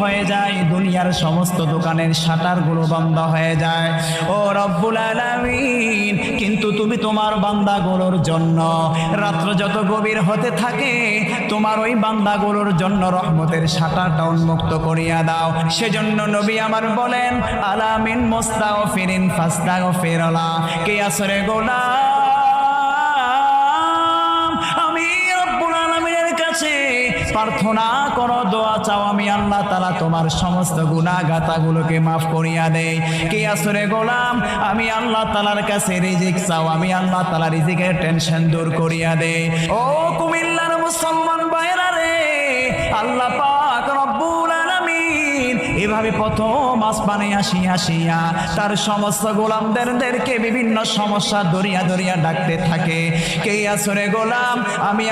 হয়ে যায়, দুনিয়ার সমস্ত দোকানের শাটারগুলো বন্ধ হয়ে যায়। ও রব্বুল আলামিন, কিন্তু তুমি তোমার বান্দাগুলোর জন্য রাত্র যত গভীর হতে থাকে তোমার ওই বান্দাগুলোর জন্য রহমতের শাটারটা উন্মুক্ত করিয়া দাও। সেজন্য নবী আমার বলেন, আলামিন মুস্তাগফিরিন ফাস্তাগফিরলা, কে আসরে গোলাম আমি রব্বুল আলামিনের কাছে প্রার্থনা করো, দোয়া চাও, আমি আল্লাহ তাআলা তোমার সমস্ত গুনাহ গাতাগুলোকে মাফ করিয়া দেই। কে আসরে গোলাম আমি আল্লাহ তাআলার কাছে রিজিক চাও, আমি আল্লাহ তাআলা রিজিকের টেনশন দূর করিয়া দেই। ও কুমিল্লার মুসলমান ভাইরা রে, আল্লাহ পাক রব্বুল আলামিন এভাবে প্রথম আসমানে আসিয়া তার সমস্ত গোলামদেরকে বিভিন্ন সমস্যা দরিয়া দরিয়া ডাকতে থাকে। কে আসরে গোলাম আমি